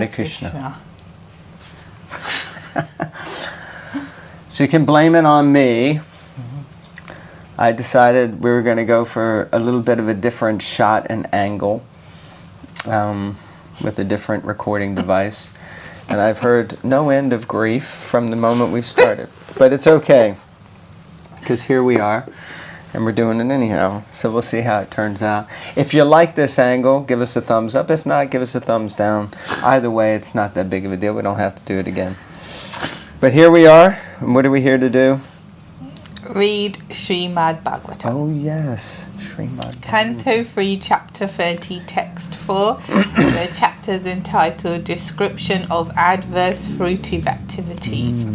Krishna. So you can blame it on me. I decided we were going to go for a little bit of a different shot and angle with a different recording device. And I've heard no end of grief from the moment we started. But it's okay, because here we are, and we're doing it anyhow. So we'll see how it turns out. If you like this angle, give us a thumbs up. If not, give us a thumbs down. Either way, it's not that big of a deal. We don't have to do it again. But here we are. And what are we here to do? Read Srimad Bhagavatam. Oh yes, Srimad Bhagavatam. Canto 3, Chapter 30, Text 4. The chapter is entitled Description of Adverse Fruitive Activities.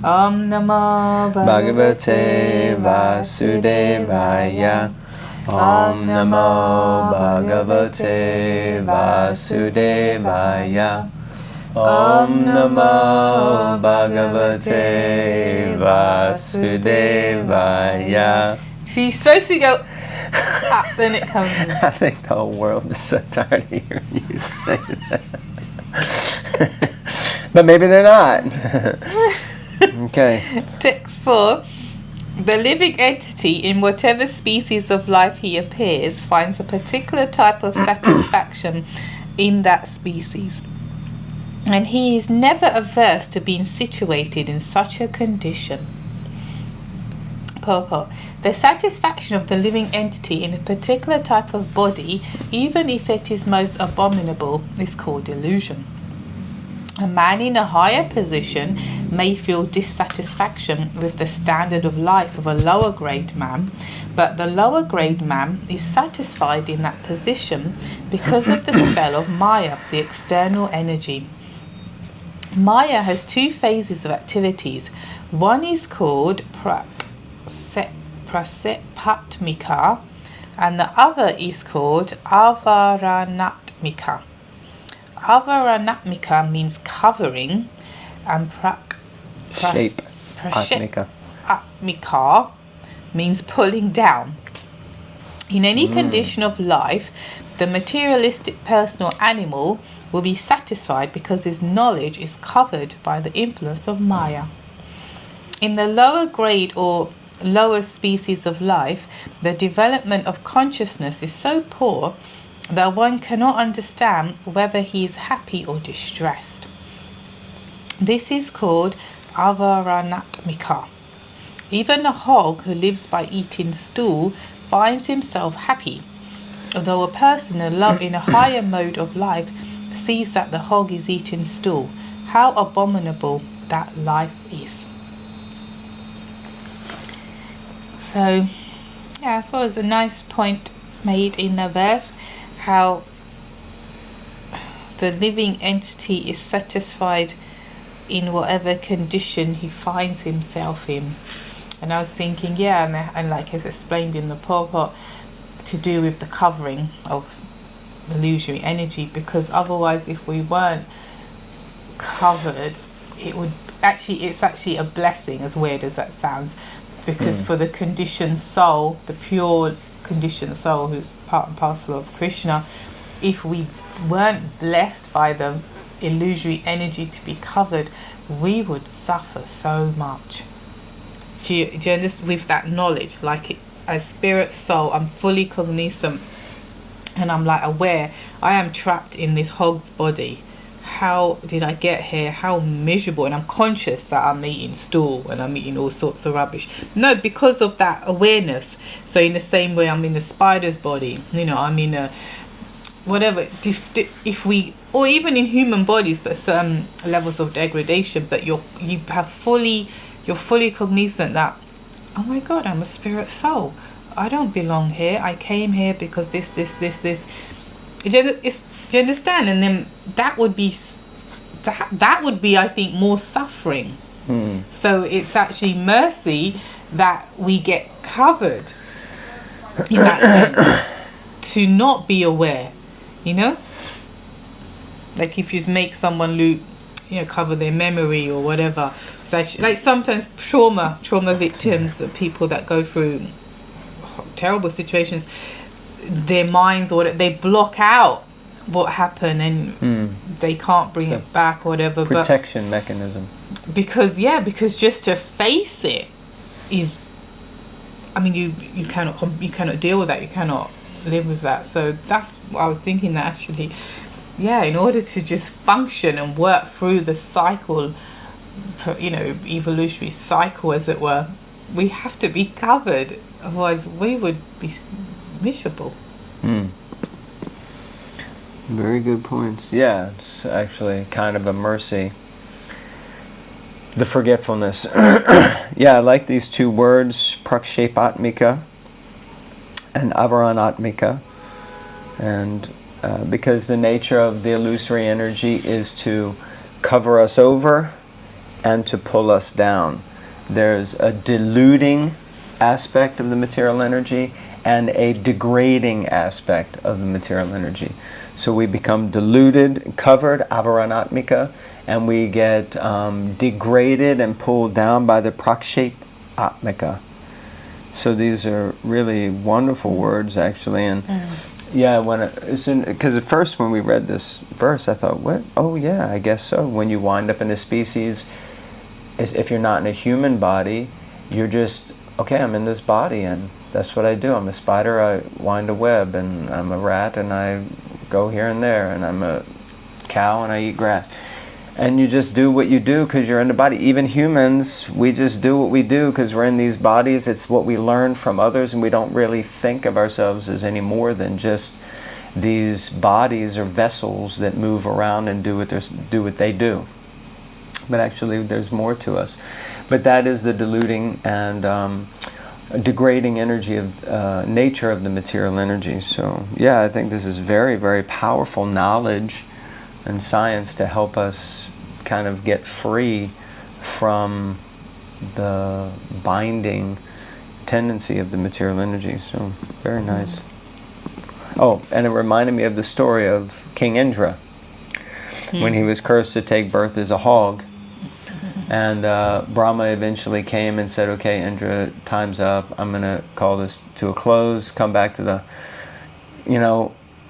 Om Namo Bhagavate Vasudevaya. Om Namo Bhagavate Vasudevaya. Om Namo Bhagavate Vasudevaya. So you're supposed to go up, then it comes in. I think the whole world is so tired of hearing you say that. But maybe they're not. Okay. Text 4. The living entity, in whatever species of life he appears, finds a particular type of satisfaction in that species. And he is never averse to being situated in such a condition. Purport. The satisfaction of the living entity in a particular type of body, even if it is most abominable, is called illusion. A man in a higher position may feel dissatisfaction with the standard of life of a lower grade man, but the lower grade man is satisfied in that position because of the spell of Maya, the external energy. Maya has two phases of activities. One is called prasepatmika and the other is called avaranatmika. Avaranatmika means covering and prasepatmika means pulling down. In any condition of life, the materialistic person or animal will be satisfied because his knowledge is covered by the influence of Maya. In the lower grade or lower species of life, the development of consciousness is so poor that one cannot understand whether he is happy or distressed. This is called avaranatmika. Even a hog who lives by eating stool finds himself happy, although a person in a higher mode of life sees that the hog is eating stool. How abominable that life is. So, yeah, I thought it was a nice point made in the verse, how the living entity is satisfied in whatever condition he finds himself in. And I was thinking, yeah, and like it's explained in the purport, to do with the covering of illusory energy, because otherwise if we weren't covered, it's actually a blessing, as weird as that sounds, because for the conditioned soul, the pure conditioned soul who's part and parcel of Krishna, if we weren't blessed by the illusory energy to be covered, we would suffer so much. Do you understand? With that knowledge, like as spirit soul, I'm fully cognizant and I'm like aware I am trapped in this hog's body. How did I get here? How miserable. And I'm conscious that I'm eating stool and I'm eating all sorts of rubbish. No, because of that awareness. So in the same way I'm in a spider's body, I'm in a whatever, if we, or even in human bodies, but certain levels of degradation, but you're fully cognizant that, oh my God, I'm a spirit soul. I don't belong here. I came here because this. Do you understand? And then that would be, I think, more suffering. So it's actually mercy that we get covered in that sense, to not be aware, like if you make someone cover their memory or whatever. It's actually, like sometimes trauma victims, the people that go through terrible situations, their minds, or they block out what happened, and they can't bring it back or whatever. Protection mechanism. Because just to face it is, I mean, you cannot deal with that. You cannot live with that. So that's what I was thinking, that actually, in order to just function and work through the cycle, evolutionary cycle, as it were, we have to be covered. Otherwise, we would be miserable. Very good points. Yeah, it's actually kind of a mercy. The forgetfulness. Yeah, I like these two words, prakshepatmika and avaranatmika. And because the nature of the illusory energy is to cover us over and to pull us down. There's a diluting aspect of the material energy and a degrading aspect of the material energy. So we become diluted, covered, avaranatmika, and we get degraded and pulled down by the prakshepatmika. So these are really wonderful words, actually. And because at first when we read this verse, I thought, what? Oh yeah, I guess so. When you wind up in a species, if you're not in a human body, you're just, okay, I'm in this body, and that's what I do. I'm a spider, I wind a web, and I'm a rat, and I go here and there, and I'm a cow, and I eat grass. And you just do what you do because you're in the body. Even humans, we just do what we do because we're in these bodies. It's what we learn from others, and we don't really think of ourselves as any more than just these bodies or vessels that move around and do what they do. But actually, there's more to us. But that is the diluting and degrading energy of nature of the material energy. So yeah, I think this is very, very powerful knowledge and science to help us kind of get free from the binding tendency of the material energy. So very nice. Oh, and it reminded me of the story of King Indra when he was cursed to take birth as a hog. And Brahma eventually came and said, okay, Indra, time's up. I'm going to call this to a close. Come back to the,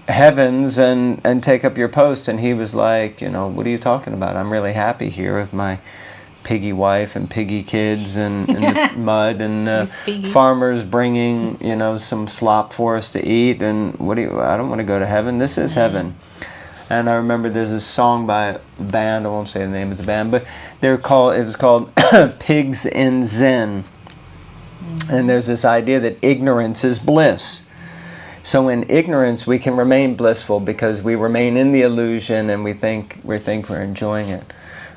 heavens and take up your post. And he was like, what are you talking about? I'm really happy here with my piggy wife and piggy kids and in the mud and farmers bringing, some slop for us to eat. And I don't want to go to heaven. This is heaven. And I remember there's a song by a band, I won't say the name of the band, but it was called Pigs in Zen. And there's this idea that ignorance is bliss. So in ignorance we can remain blissful because we remain in the illusion and we think we're enjoying it.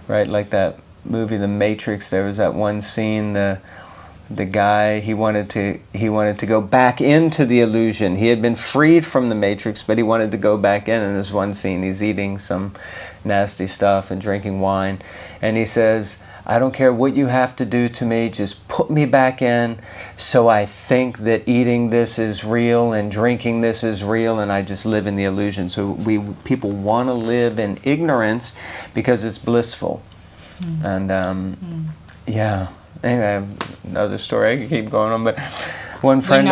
Right? Like that movie The Matrix, there was that one scene, the guy, he wanted to go back into the illusion. He had been freed from the Matrix, but he wanted to go back in. And there's one scene, he's eating some nasty stuff and drinking wine. And he says, I don't care what you have to do to me, just put me back in so I think that eating this is real and drinking this is real, and I just live in the illusion. So people want to live in ignorance because it's blissful. And yeah. Anyway, another story. I could keep going on, but one friend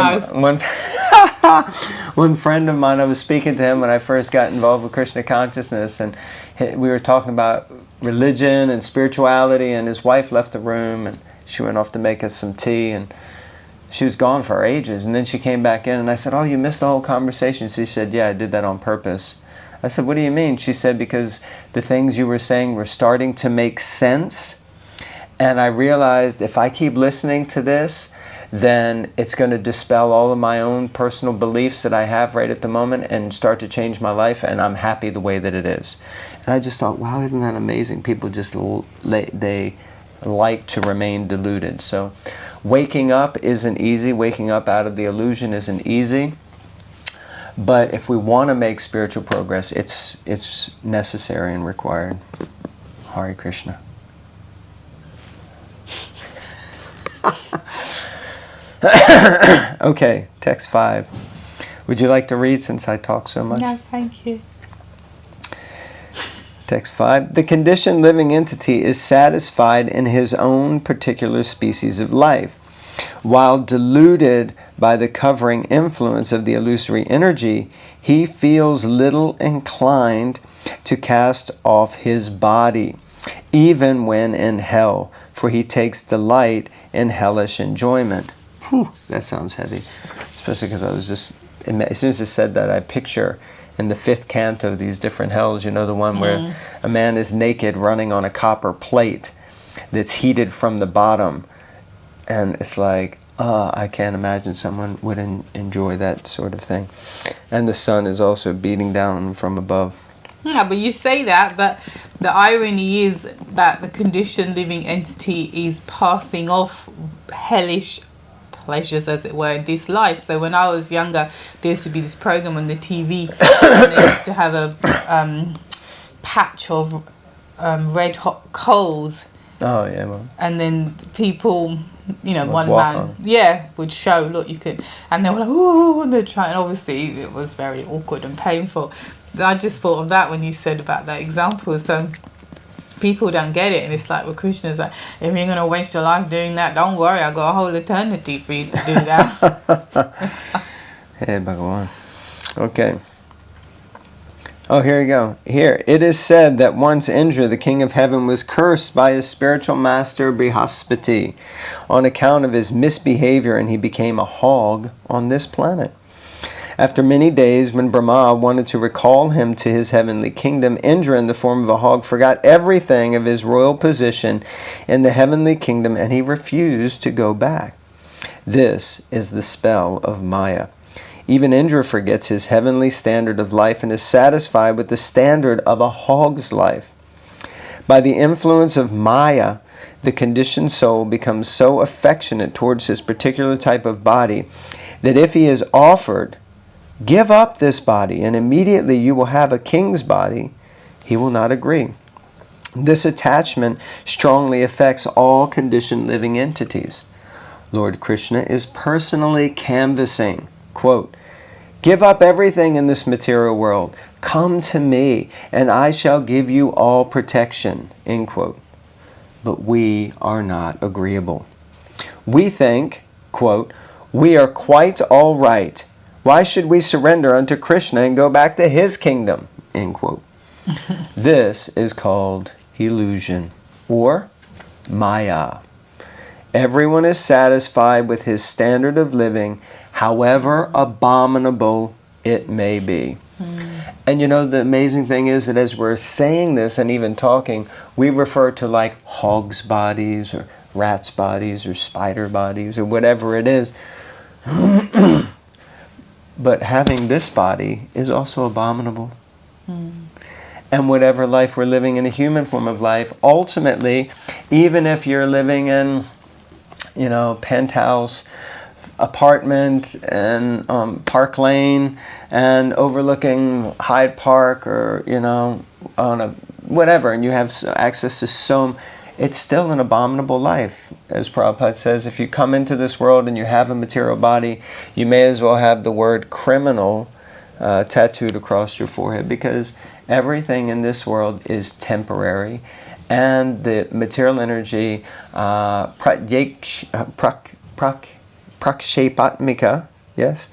of mine, I was speaking to him when I first got involved with Krishna consciousness, and we were talking about religion and spirituality, and his wife left the room, and she went off to make us some tea, and she was gone for ages, and then she came back in, and I said, oh, you missed the whole conversation. She said, yeah, I did that on purpose. I said, what do you mean? She said, because the things you were saying were starting to make sense. And I realized if I keep listening to this, then it's going to dispel all of my own personal beliefs that I have right at the moment and start to change my life, and I'm happy the way that it is. And I just thought, wow, isn't that amazing? People just, they like to remain deluded. So waking up isn't easy. Waking up out of the illusion isn't easy. But if we want to make spiritual progress, it's necessary and required. Hare Krishna. Okay, text 5. Would you like to read since I talk so much? No, thank you. Text 5. The conditioned living entity is satisfied in his own particular species of life. While deluded by the covering influence of the illusory energy, he feels little inclined to cast off his body, even when in hell, for he takes delight in hellish enjoyment. Whew, that sounds heavy, especially because I was just, as soon as I said that, I picture in the 5th canto these different hells, you know, the one where a man is naked running on a copper plate that's heated from the bottom. And it's like, I can't imagine someone would enjoy that sort of thing. And the sun is also beating down from above. Yeah, but you say that, but the irony is that the conditioned living entity is passing off hellish pleasures, as it were, in this life. So when I was younger, there used to be this program on the TV, and they used to have a patch of red hot coals. Oh, yeah, well. And then people, you know, Would one walk man, on. would show, look, you could, and they were like, ooh, and they're trying, obviously it was very awkward and painful. I just thought of that when you said about that example. So people don't get it, and it's like, well, Krishna's like, if you're going to waste your life doing that, don't worry, I've got a whole eternity for you to do that. Hey, Bhagavan. Okay. Oh, here you go. Here, it is said that once Indra, the king of heaven, was cursed by his spiritual master Brihaspati on account of his misbehavior, and he became a hog on this planet. After many days, when Brahma wanted to recall him to his heavenly kingdom, Indra, in the form of a hog, forgot everything of his royal position in the heavenly kingdom, and he refused to go back. This is the spell of Maya. Even Indra forgets his heavenly standard of life and is satisfied with the standard of a hog's life. By the influence of Maya, the conditioned soul becomes so affectionate towards his particular type of body that if he is offered, give up this body and immediately you will have a king's body, he will not agree. This attachment strongly affects all conditioned living entities. Lord Krishna is personally canvassing, quote, "Give up everything in this material world. Come to me, and I shall give you all protection," end quote. But we are not agreeable. We think, quote, "We are quite all right. Why should we surrender unto Krishna and go back to his kingdom?" End quote. This is called illusion, or Maya. Everyone is satisfied with his standard of living, however abominable it may be. And you know, the amazing thing is that as we're saying this and even talking, we refer to like hogs' bodies or rats' bodies or spider bodies or whatever it is. But having this body is also abominable. And whatever life we're living in, a human form of life, ultimately, even if you're living in, you know, penthouse apartment and Park Lane and overlooking Hyde Park, or, you know, on a whatever, and you have access to so, it's still an abominable life. As Prabhupada says, if you come into this world and you have a material body, you may as well have the word criminal tattooed across your forehead, because everything in this world is temporary, and the material energy, prakshepatmika, yes,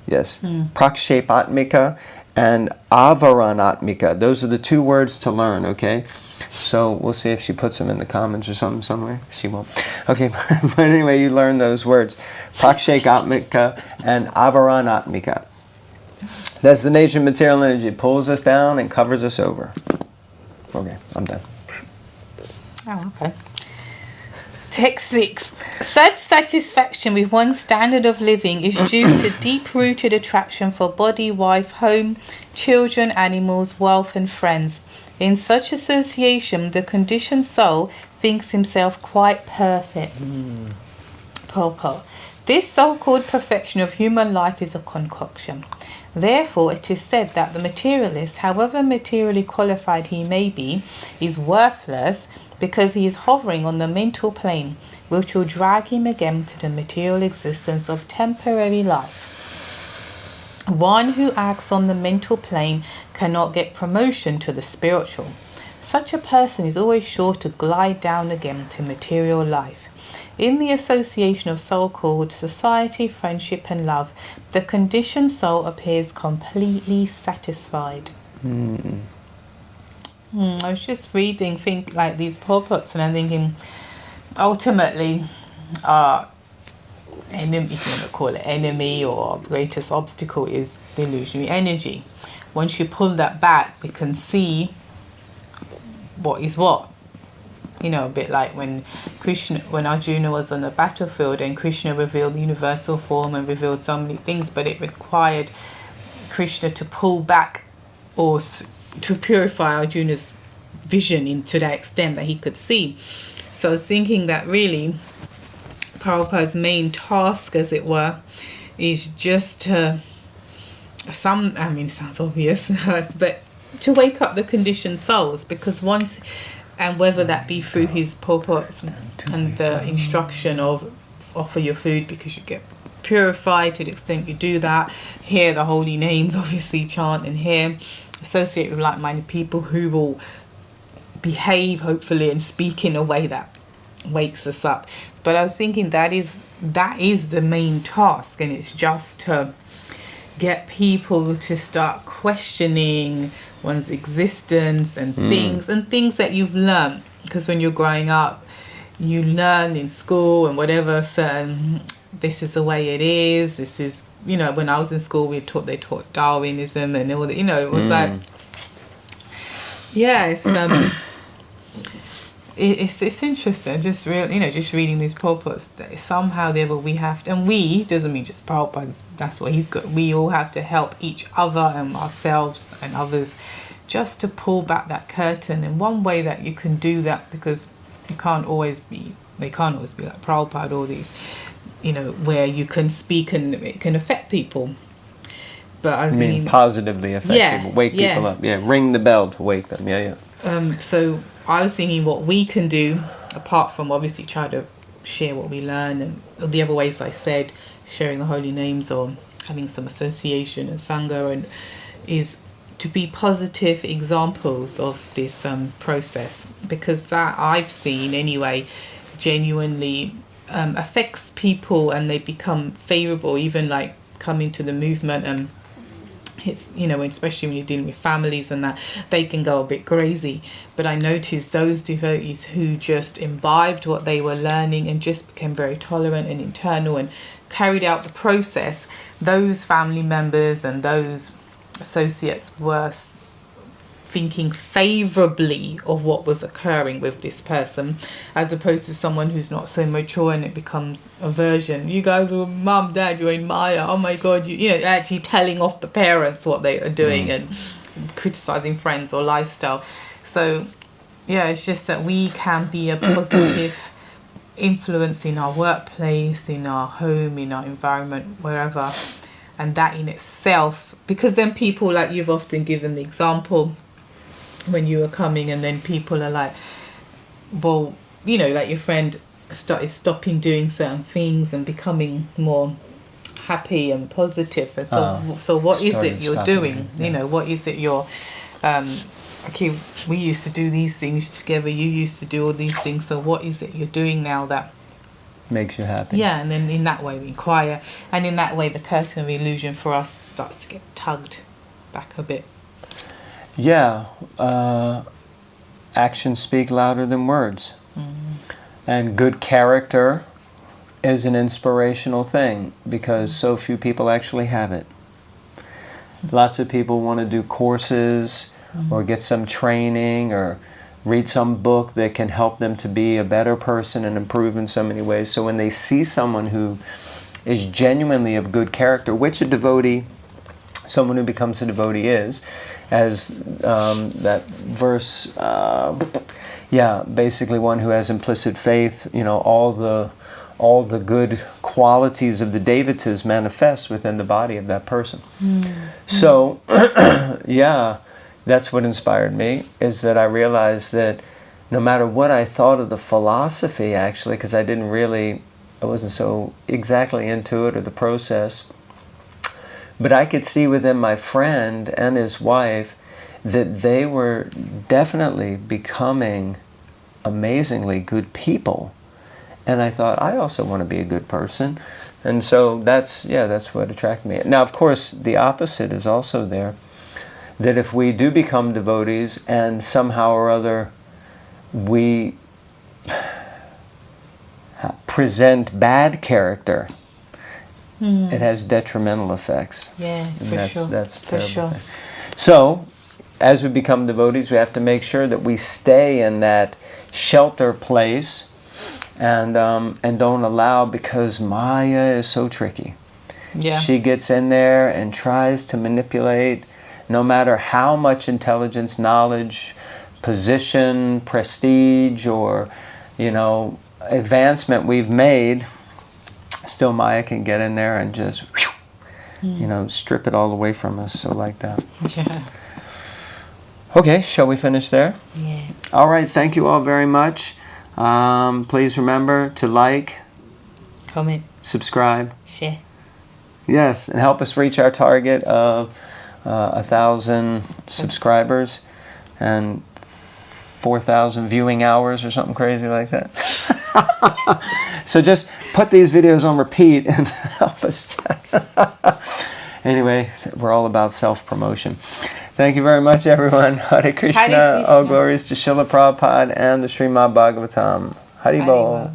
prakshepatmika and avaranatmika. Those are the two words to learn, okay? So we'll see if she puts them in the comments or something somewhere. She won't. Okay, but anyway, you learn those words. Prakshepatmika and avaranatmika. That's the nature of material energy. It pulls us down and covers us over. Okay, I'm done. Oh, okay. Text 6. Such satisfaction with one's standard of living is due to deep-rooted attraction for body, wife, home, children, animals, wealth, and friends. In such association, the conditioned soul thinks himself quite perfect. Purport. This so-called perfection of human life is a concoction. Therefore, it is said that the materialist, however materially qualified he may be, is worthless because he is hovering on the mental plane, which will drag him again to the material existence of temporary life. One who acts on the mental plane cannot get promotion to the spiritual. Such a person is always sure to glide down again to material life. In the association of soul called society, friendship and love, the conditioned soul appears completely satisfied. I was just reading like these purports, and I'm thinking ultimately our enemy, if you want to call it enemy, or our greatest obstacle is the illusionary energy. Once you pull that back, we can see what is what. You know, a bit like when Arjuna was on the battlefield and Krishna revealed the universal form and revealed so many things, but it required Krishna to pull back or to purify Arjuna's vision to that extent that he could see. So I was thinking that really Prabhupada's main task, as it were, is just to it sounds obvious, but to wake up the conditioned souls, because once, and whether that be through his purports and the instruction of offer your food because you get purified to the extent you do that, hear the holy names, obviously chant and hear, associate with like-minded people who will behave hopefully and speak in a way that wakes us up. But I was thinking that is the main task, and it's just to get people to start questioning one's existence and things that you've learned, because when you're growing up you learn in school and whatever, certain this is the way it is, this is, you know, when I was in school they taught Darwinism and all that, you know, it was like, yeah, it's interesting, just just reading these purports, that somehow the other we have to, and we doesn't mean just Prabhupada, that's what he's got, we all have to help each other and ourselves and others just to pull back that curtain. And one way that you can do that, because they can't always be like Prabhupada, all these, you know, where you can speak and it can affect people. But I mean positively affect people, wake people up, ring the bell to wake them, so I was thinking what we can do, apart from obviously try to share what we learn, and the other ways I said, sharing the holy names or having some association and sangha, and is to be positive examples of this process, because that I've seen anyway genuinely affects people, and they become favourable, even like coming to the movement. And it's, you know, especially when you're dealing with families and that, they can go a bit crazy. But I noticed those devotees who just imbibed what they were learning and just became very tolerant and internal and carried out the process, those family members and those associates were thinking favourably of what was occurring with this person, as opposed to someone who's not so mature, and it becomes aversion. You guys are mum, dad, you're in Maya, oh my god, you know, actually telling off the parents what they are doing and criticising friends or lifestyle. So yeah, it's just that we can be a positive influence in our workplace, in our home, in our environment, wherever. And that in itself, because then people, like you've often given the example when you were coming, and then people are like, well, you know, like your friend started stopping doing certain things and becoming more happy and positive. And so what is it you're doing? You know, what is it you're okay, we used to do these things together, you used to do all these things, so what is it you're doing now that makes you happy? Yeah, and then in that way we inquire, and in that way the curtain of illusion for us starts to get tugged back a bit. Actions speak louder than words. And good character is an inspirational thing, because so few people actually have it. Lots of people want to do courses or get some training or read some book that can help them to be a better person and improve in so many ways. So when they see someone who is genuinely of good character, which a devotee, someone who becomes a devotee is, as that verse, basically one who has implicit faith, you know, all the good qualities of the devatas manifest within the body of that person. So, that's what inspired me, is that I realized that no matter what I thought of the philosophy, actually, because I wasn't so exactly into it or the process, but I could see within my friend and his wife that they were definitely becoming amazingly good people. And I thought, I also want to be a good person. And so that's what attracted me. Now, of course, the opposite is also there. That if we do become devotees and somehow or other we present bad character, it has detrimental effects. Yeah, And sure. That's For terrible sure. thing. So, as we become devotees, we have to make sure that we stay in that shelter place and don't allow, because Maya is so tricky. Yeah. She gets in there and tries to manipulate, no matter how much intelligence, knowledge, position, prestige, or, advancement we've made, still Maya can get in there and just, strip it all away from us. So like that. Yeah. Okay, shall we finish there? Yeah. All right, thank you all very much. Please remember to like, Comment. subscribe. Share. Yes, and help us reach our target of 1,000 subscribers and 4,000 viewing hours or something crazy like that. So just put these videos on repeat and help us. Anyway, we're all about self-promotion. Thank you very much, everyone. Hare Krishna. Hare Krishna. All glories to Srila Prabhupada and the Srimad Bhagavatam. Haribol.